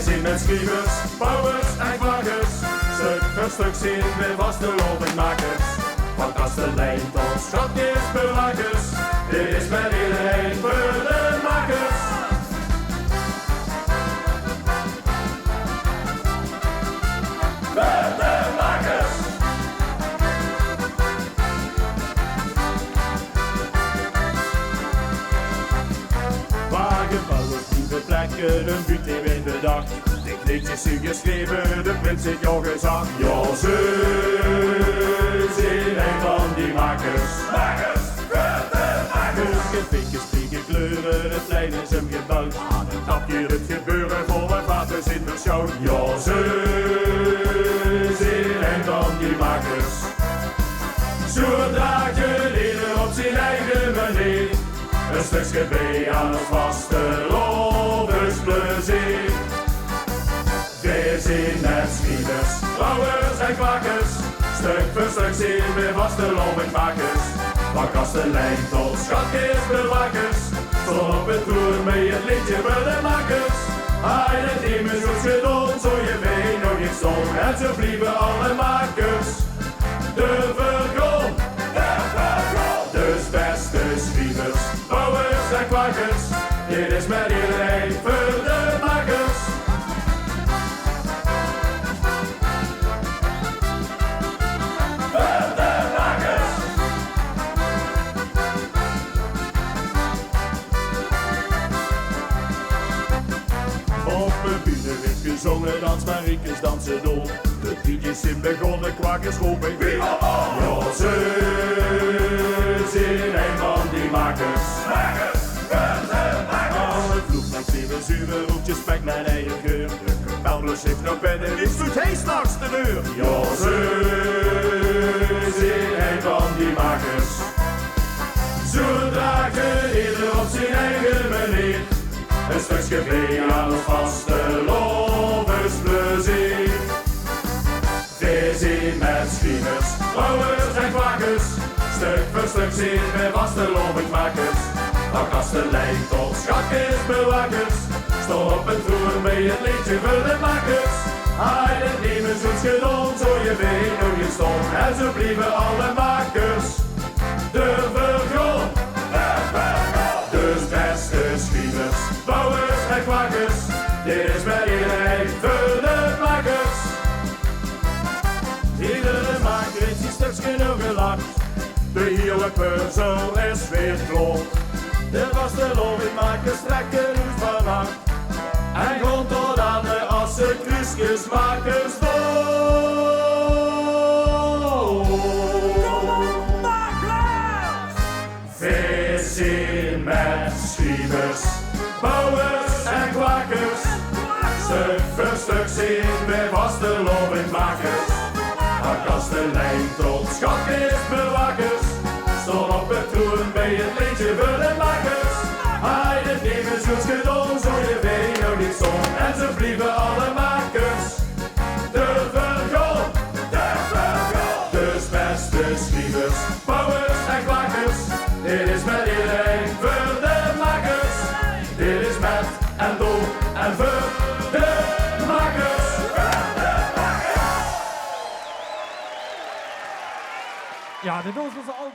Wij zien met schrijvers, bouwers en kwakers, stuk voor stuk zien we vastelovendmakers. Van kastelein tot schatkistbewakers, dit is met iedereen voor de makers. Voor de makers. Wagenbouwers die verplekken een buurt in bedacht. Dit liedje is geschreven, de prins zit jouw gezag. Ja, ze zijn een van die makers. Makers, grote makers. Gevinkjes, spieken, kleuren, het plein is hem gebouwd. Aan een tapje het gebeuren, vol en water zit beschouwd. Ja, ze zijn een van die makers. Zo draagt je ieder op zijn eigen manier. Een stukje bij aan het vastelovendsplezier. We zien met schrijvers, bouwers en kwakers, stuk voor stuk zien we vastelovendmakers. Van kastelein tot schatkistbewakers, stond op het toer met het liedje voor de makers. Hij het team is goed gedaan, zo je weet nog niet stond, en zo blijven alle makers. De vergrond, dus beste schrijvers, bouwers en kwakers, dit is met iedereen voor de makers. Voor de makers. Op een bühne werd gezongen, dans maar riekers dansen door. De liedjes in begonnen, kwakers roepen viva man! Ja, ze zijn een van die makers. Makers, grote makers. Alle vloeg langs zeven zure roetjes, spek mijn eigen geur. De kapelblus heeft nog pennen, iets doet hij s'nachts de deur. Ja, ze zijn een van die makers. Zo draagt ieder op zijn eigen manier. Een stukje bij aan het vastelovendsplezier. We zien met schrijvers, bouwers en kwakers, stuk voor stuk zien we vastelovendmakers. Van kastelein tot schatkistbewakers, stond op het toer met het liedje voor de makers. Hij het niet meer zoets gedaan, zo je weet nog niet stond, en zo blijven alle makers. De vergrond, dus beste schrijvers, bouwers en kwakers, dit is bij iedereen voor de makers. Iedere maker heeft zijn stukje nog gelacht, de hele puzzel is weer klopt. De vastelovendmakers trekken uit vannacht, en gewoon tot aan de assen kruisjesmakers door. We zien met schrijvers, bouwers en kwakers, stuk voor stuk zien we vastelovendmakers. Van kastelein tot schatkistbewakers, stond op het troon bij het liedje voor de makers. Hij het niet meer zoets gedaan, zo je weet nog niet stond, en zo blijven alle makers. De vergrond, dus beste schrijvers, bouwers en kwakers, dit is met iedereen voor de makers. Dit is met en door en voor de makers. Ja, de doos was al